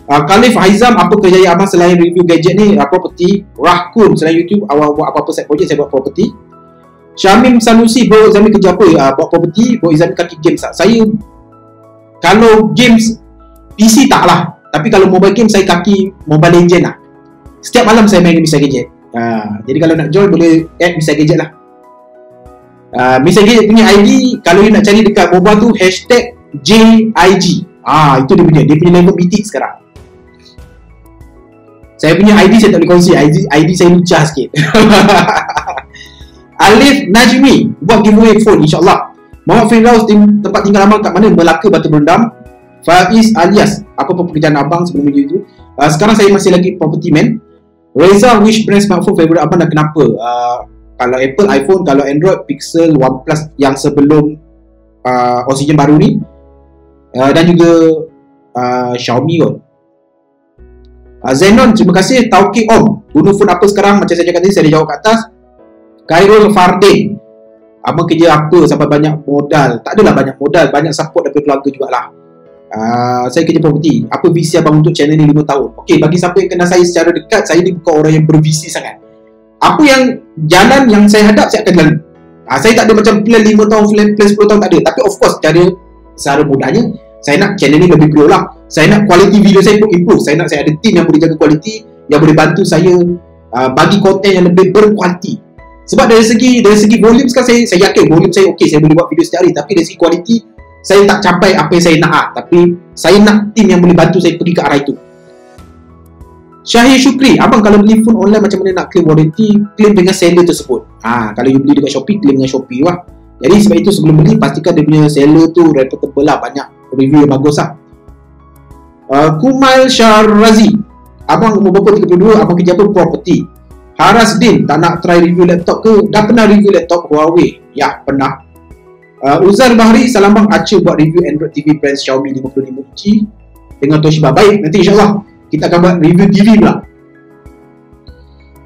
Khalif Haizam, apa kerjaya abang selain review gadget ni? Property. Rahkun, selain YouTube awal buat apa-apa side project, saya buat property. Syamim Sanusi, bro Izami kerja apa? Buat property. Bro Izami kaki games tak? Saya kalau games PC tak lah, tapi kalau mobile game saya kaki Mobile Legend lah. Setiap malam saya main Mr. Gadget. Jadi kalau nak join boleh add Mr. Gadget lah. Mr. Gadget punya ID, kalau you nak cari dekat mobile tu #JIG. Itu dia punya level mythic sekarang. Saya punya ID saya tak boleh kongsi, ID saya lucah sikit. Alif Najmi, buat giveaway phone insyaAllah. Muhammad Firdaus, tempat tinggal abang kat mana? Melaka, Batu Berendam. Faiz alias, apa pekerjaan abang sebelum video itu? Sekarang saya masih lagi property man. Reza, which brand smartphone favorite abang dan kenapa? Kalau Apple, iPhone. Kalau Android, Pixel, OnePlus yang sebelum Oxygen baru ni, dan juga Xiaomi kot. Zenon, terima kasih. Taukik Om, guna phone apa sekarang? Macam saya cakap tadi, saya dah jawab kat atas. Khairul Fardin, abang kerja apa sampai banyak modal? Tak adalah banyak modal, banyak support daripada keluarga jugalah. Saya kerja property. Apa visi abang untuk channel ni 5 tahun? Okey, bagi siapa yang kenal saya secara dekat, saya ni bukan orang yang bervisi sangat. Apa yang jalan yang saya hadap, saya akan jalan. Saya tak ada macam plan 5 tahun, plan 10 tahun, tak ada. Tapi of course, secara mudahnya, saya nak channel ni lebih grow lah. Saya nak quality video saya pun improve. Saya nak ada team yang boleh jaga quality, yang boleh bantu saya bagi konten yang lebih berkualiti. Sebab dari segi volume sekarang saya yakin volume saya okey, saya boleh buat video setiap hari. Tapi dari segi quality, saya tak capai apa yang saya nak. Tapi saya nak team yang boleh bantu saya pergi ke arah itu. Syahir Syukri, abang kalau beli phone online macam mana nak claim warranty? Claim dengan seller tersebut. Kalau you beli dekat Shopee, claim dengan Shopee lah. Jadi sebab itu sebelum beli, pastikan dia punya seller tu reputable lah, banyak review yang bagus lah. Kumail Syarazi, abang umur berapa? 32, abang kerja apa? Property. Haras Din, tak nak try review laptop ke? Dah pernah review laptop Huawei? Ya, pernah. Uzar Bahri, salam bang, Aceh buat review Android TV brand Xiaomi 55 inci dengan Toshiba. Baik, nanti insyaAllah kita akan buat review TV pula.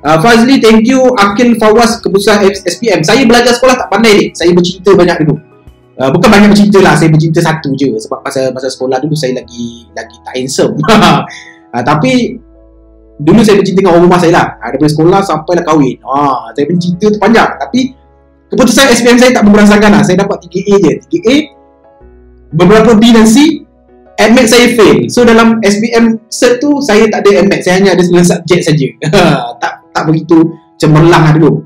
Fazli, thank you. Akil Fawaz, keputusan SPM. Saya belajar sekolah tak pandai ni. Saya bercinta banyak dulu. Bukan banyak bercinta lah, saya bercinta satu je. Sebab masa sekolah dulu saya lagi tak handsome. Tapi dulu saya bercinta dengan orang rumah saya lah. Daripada sekolah sampailah kahwin. Saya bercinta tu panjang. Tapi keputusan SPM saya tak bermerasakan lah. Saya dapat 3A je. 3A, beberapa B dan C, AdMath saya fail. So dalam SPM cert tu saya tak ada AdMath, saya hanya ada 9 subjek saja. tak begitu cemerlang lah dulu.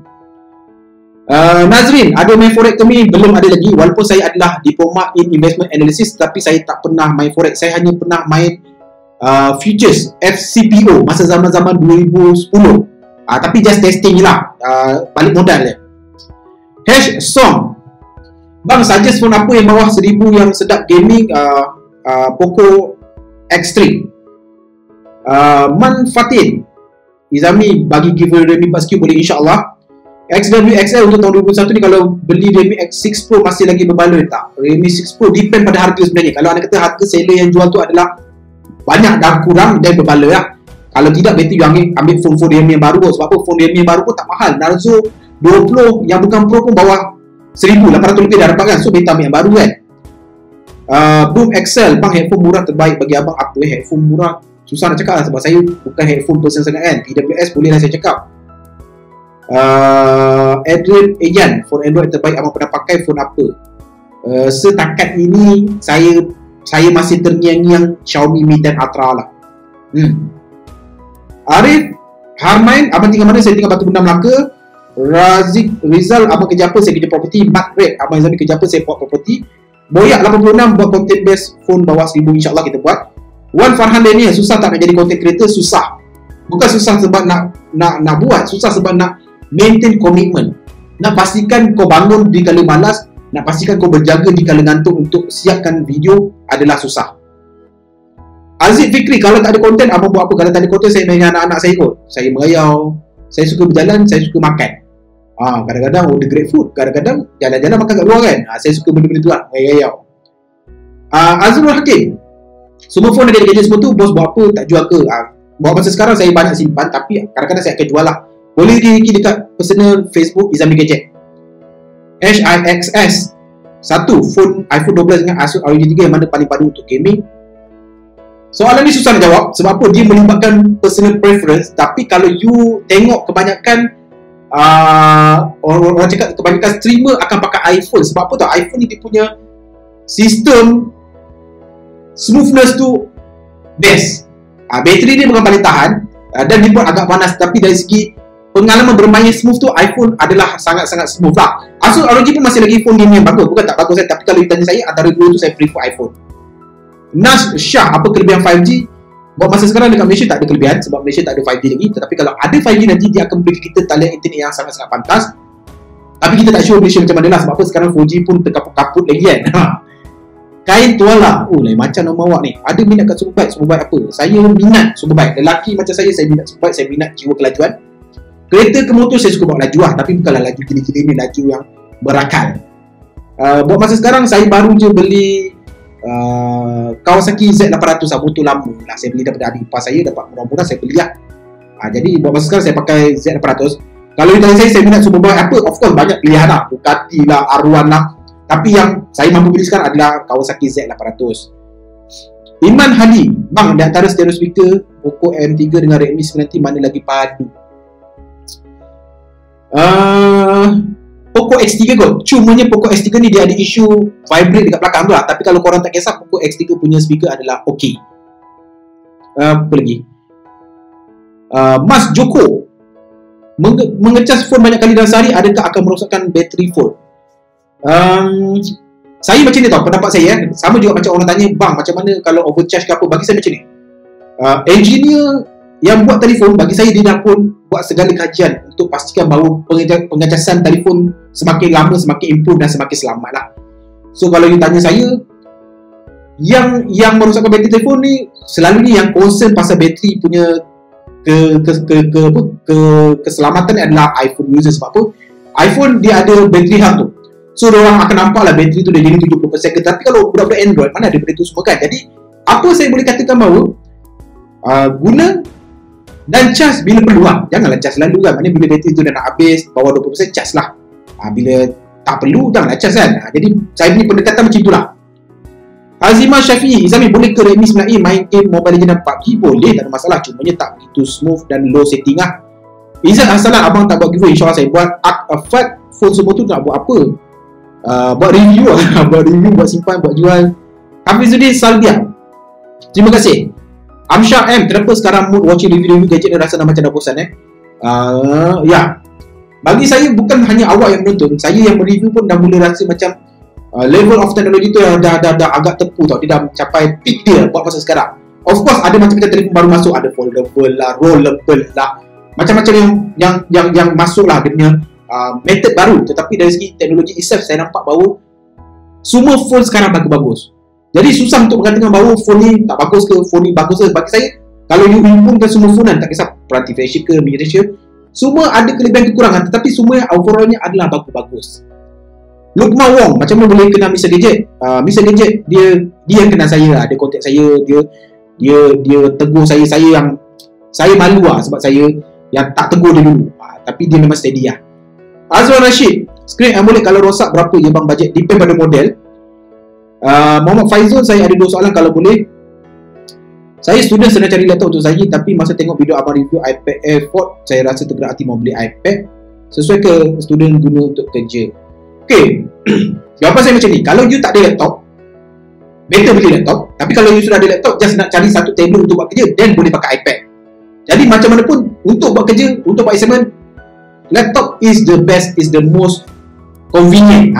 Nazrin, ada main forex kami belum ada lagi, walaupun saya adalah diploma in investment analysis, tapi saya tak pernah main forex. Saya hanya pernah main futures FCPO masa zaman-zaman 2010. Tapi just testing je lah, balik modal je. Song, bang suggest phone apa yang bawah 1000 yang sedap gaming? Poco X3. Man Fatin Izami bagi giveaway Redmi 4Q boleh insyaAllah. XWXL untuk tahun 2021 ni, kalau beli Redmi X6 Pro masih lagi berbaloi tak? Redmi 6 Pro depend pada harga sebenarnya. Kalau anda kata harga seller yang jual tu adalah banyak dan kurang, dan berbaloi lah. Kalau tidak, better you ambil phone Redmi yang baru. Sebab apa? Phone Redmi yang baru pun tak mahal. Narzo 20 yang bukan Pro pun bawah 1800 lebih dah dapat kan. So better ambil yang baru kan. Boom Excel, bang headphone murah terbaik bagi abang apa? Headphone murah susah nak cakap lah, sebab saya bukan headphone person sangat kan. TWS boleh lah saya cakap. Adrian Ejan, phone Android terbaik abang pernah pakai phone apa? Setakat ini saya masih terngiang-ngiang Xiaomi Mi 10 Ultra lah. Arif Harmain, abang tinggal mana? Saya tinggal Batu Benda Melaka. Razik Rizal, abang kerja apa? Saya kerja property. Mark Red, abang Izami kerja apa? Saya buat property. Boyak 86, buat content base phone bawah 1000, insyaAllah kita buat. Wan Farhan Daniel, susah tak nak jadi content creator? Susah. Bukan susah sebab nak buat, susah sebab nak maintain komitmen. Nak pastikan kau bangun di kala malas, nak pastikan kau berjaga di kala ngantuk untuk siapkan video adalah susah. Aziz Fikri, kalau tak ada konten abang buat apa? Kalau tak ada konten, saya main dengan anak-anak saya kot. Saya merayau, saya suka berjalan, saya suka makan. Kadang-kadang order great food, kadang-kadang jalan-jalan makan kat luar kan. Saya suka benda-benda tu lah, merayau. Azrul Hakim, semua phone ada gadget semua tu, bos buat apa? Tak jual ke? Buat masa sekarang saya banyak simpan, tapi kadang-kadang saya akan jual lah. Boleh pergi dekat personal Facebook Izami Gadget. HIXS 1, phone iPhone 12 dengan Asus ROG 3 yang mana paling padu untuk gaming? Soalan ni susah nak jawab. Sebab apa? Dia melibatkan personal preference. Tapi kalau you tengok kebanyakan orang cakap kebanyakan streamer akan pakai iPhone. Sebab apa tau? iPhone ni dia punya sistem smoothness tu best. Bateri dia bukan paling tahan, dan dia pun agak panas. Tapi dari segi pengalaman bermain smooth tu, iPhone adalah sangat-sangat smooth lah. Asus ROG pun masih lagi phone game yang bagus. Bukan tak bagus kan? Tapi kalau ditanya saya, antara dua tu saya prefer iPhone. Nas Shah, apa kelebihan 5G? Buat masa sekarang dekat Malaysia tak ada kelebihan, sebab Malaysia tak ada 5G lagi. Tetapi kalau ada 5G nanti, dia akan beri kita talian internet yang sangat-sangat pantas. Tapi kita tak sure Malaysia macam mana lah. Sebab apa sekarang 4G pun terkaput-kaput lagi kan. Kain tuala, lain macam nama awak ni. Ada minat kat Superbike? Superbike apa? Saya minat Superbike. Lelaki macam saya minat Superbike. Saya minat jiwa kelajuan. Kereta ke motor saya suka bawa laju lah. Tapi bukanlah laju gila-gila ni, laju yang berakal. Buat masa sekarang saya baru je beli Kawasaki Z800 lah, motor lama lah. Saya beli daripada adik ipar saya, dapat murah-murah saya beli lah. Jadi buat masa sekarang saya pakai Z800. Kalau ditanya saya minat Superbike apa? Of course banyak pilihan lah, Ducati lah, R1 lah. Tapi yang saya mampu beli sekarang adalah Kawasaki Z800. Iman Hadi, bang, di antara stereo speaker Poco M3 dengan Redmi 9T mana lagi padu? Poco X3 kot. Cumanya Poco X3 ni dia ada isu vibrate dekat belakang tu lah. Tapi kalau korang tak kisah, Poco X3 punya speaker adalah ok. Apa lagi? Mas Joko, mengecas phone banyak kali dalam sehari adakah akan merosakkan bateri phone? Saya macam ni tau, pendapat saya sama juga macam orang tanya, bang macam mana kalau overcharge ke apa. Bagi saya macam ni, engineer yang buat telefon, bagi saya dia dah pun buat segala kajian untuk pastikan bahawa pengecasan telefon semakin lama semakin improve dan semakin selamat lah. So kalau you tanya saya, yang merosakkan bateri telefon ni selalu ni yang concern pasal bateri punya keselamatan adalah iPhone user. Sebab apa? iPhone dia ada bateri health tu. So orang akan nampak lah bateri tu dah jadi 70% ke. Tapi kalau budak-budak Android mana ada bateri tu semua kan. Jadi apa saya boleh katakan bahawa guna dan charge bila perlu lah. Janganlah charge selalu kan. Maknanya bila bateri tu dah nak habis, bawah 20% charge lah. Bila tak perlu, janganlah charge kan. Jadi saya punya pendekatan macam itulah. Azimah Syafi'i, Izami, boleh ke Redmi 9A main game Mobile Legends dan PUBG? Boleh, tak ada masalah. Cumanya tak begitu smooth dan low setting lah. Izzat Hasanah, abang tak buat giveaway, InsyaAllah saya buat. Fat phone semua tu nak buat apa? Buat review lah. Buat review, buat simpan, buat jual. Hafizuddin Saldia, Terima kasih. Amsyar M, kenapa sekarang mood watching review gadget ni rasa dah macam dah bosan ya. Bagi saya bukan hanya awak yang menonton, saya yang mereview pun dah mula rasa macam level of technology tu dah agak tepu tau. Dia dah mencapai peak dia buat masa sekarang. Of course ada macam-macam telefon baru masuk, ada foldable lah, rollable lah, macam-macam yang masuk lah dia punya method baru. Tetapi dari segi teknologi itself saya nampak bahawa semua phone sekarang bagus-bagus. Jadi susah untuk mengatakan bahawa phone ni tak bagus ke, phone ni bagus ke. Bagi saya, kalau you improvkan semua phone kan, tak kisah peranti facial ke, mini facial, semua ada kelebihan kekurangan, tetapi semua overallnya adalah bagus-bagus. Lukman Wong, macam mana boleh kenal Mr. Gadget? Mr. Gadget, dia kenal saya, ada kontak saya, dia tegur saya yang saya malu lah sebab saya yang tak tegur dia dulu. Tapi dia memang steady lah. Azwan Rashid, screen AMOLED kalau rosak berapa ya bang bajet? Depend pada model. Muhammad Faizul, saya ada 2 soalan kalau boleh. Saya student sedang cari laptop untuk saya, tapi masa tengok video abang review iPad Air 4, saya rasa tergerak hati mau beli iPad. Sesuai ke student guna untuk kerja? Okay, jawapan saya macam ni. Kalau you tak ada laptop, better beli laptop. Tapi kalau you sudah ada laptop, just nak cari satu tablet untuk buat kerja, then boleh pakai iPad. Jadi macam mana pun, untuk buat kerja, untuk buat assignment, laptop is the best, is the most convenient.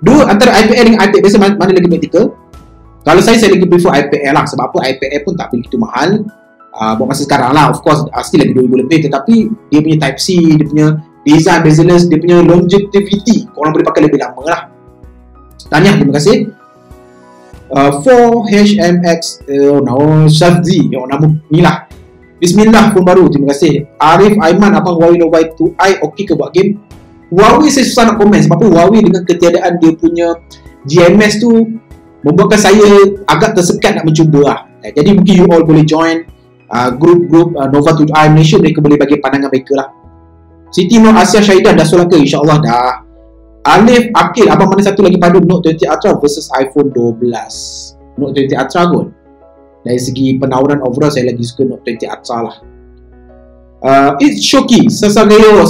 Dua, antara iPad Air dengan iPad biasa, mana lagi practical? Kalau saya lagi prefer iPad Air lah. Sebab apa? iPad Air pun tak begitu mahal buat masa sekarang lah. Of course, still lagi 2000 lebih. Tetapi dia punya Type-C, dia punya design, bezeless, dia punya longevity, korang boleh pakai lebih lama lah. Tanya, terima kasih. 4HMX Shafzi, nama ni lah. Bismillah, phone baru, terima kasih. Arif Aiman, abang Huawei Nova 2i okey ke buat game? Huawei saya susah nak komen. Sebab apa? Huawei dengan ketiadaan dia punya GMS tu membuatkan saya agak tersekat nak mencuba lah. Jadi mungkin you all boleh join group Nova 2i Malaysia, mereka boleh bagi pandangan mereka lah. Siti Nur Asia Syahidah, dah solat ke? InsyaAllah dah. Alif Akil, abang mana satu lagi pada Note 20 Ultra versus iPhone 12? Note 20 Ultra kot. Dari segi penawaran overall, saya lagi suka Note 20 Ultra lah. It's Shoki, Sasagayo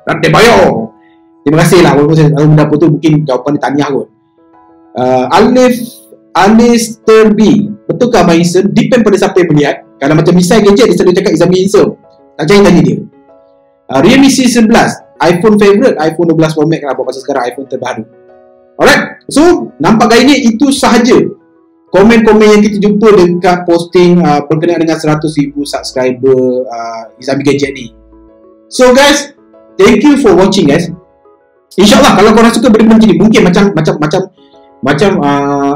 Rantai Bayo. Terima kasih lah. Walaupun saya tahu benda apa tu, mungkin jawapan dia tanya kot. Anis Terbi, betulkah Abang handsome? Depend pada siapa yang melihat. Kalau macam misal gadget, dia selalu cakap Izami handsome. Tak jangan tanya dia. Realme C11, iPhone favourite, iPhone 12 Pro Max lah buat masa sekarang, iPhone terbaru. Alright, so nampak kali ni itu sahaja komen-komen yang kita jumpa dekat posting berkenaan dengan 100,000 subscriber Izami Gadget ni. So guys, thank you for watching guys. InsyaAllah kalau korang suka benda-benda macam ni, mungkin macam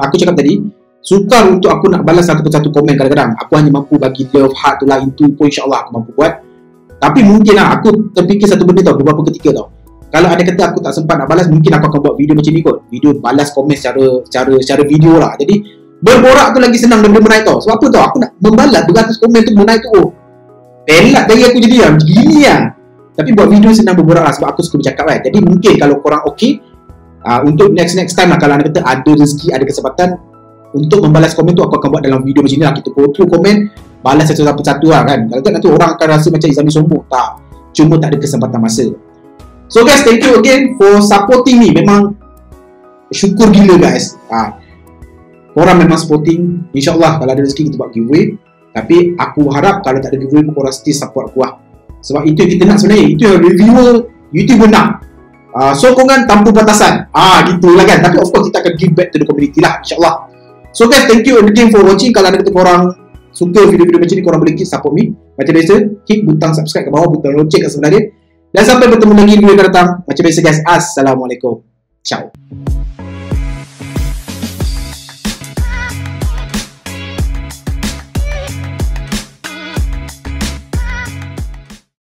aku cakap tadi, sukar untuk aku nak balas satu persatu komen. Kadang-kadang aku hanya mampu bagi love, heart tu lah, itu pun insyaAllah aku mampu buat. Tapi mungkin lah aku terfikir satu benda tau, beberapa ketika tau, kalau ada kata aku tak sempat nak balas, mungkin aku akan buat video macam ni kot, video balas komen secara video lah. Jadi berborak tu lagi senang daripada menaik tau. Sebab apa tau, aku nak membalas 200 komen tu, menaik tu pelat dari aku jadi macam gini lah. Tapi buat video senang berborak lah, sebab aku suka bercakap kan. Jadi mungkin kalau korang okey, untuk next time lah, kalau anda kata ada rezeki, ada kesempatan untuk membalas komen tu, aku akan buat dalam video macam ni lah. Kita go through komen, balas satu-satu lah kan. Kalau tak nanti orang akan rasa macam Izami sombong. Tak, cuma tak ada kesempatan masa. So guys, thank you again for supporting me. Memang syukur gila guys. Korang memang supporting. InsyaAllah kalau ada rezeki kita buat giveaway. Tapi aku harap kalau tak ada giveaway pun korang still support aku lah. Sebab itu yang kita nak sebenarnya. Itu yang reviewer YouTuber nak. Sokongan tanpa batasan. Gitulah kan. Tapi of course kita akan give back to the community lah, InsyaAllah. So guys, thank you again for watching. Kalau ada kata korang suka video-video macam ni, korang boleh keep support me. Macam biasa, hit butang subscribe kat bawah, butang lonceng kat sebelah dia. Dan sampai bertemu lagi video yang akan datang. Macam biasa guys, Assalamualaikum. Ciao.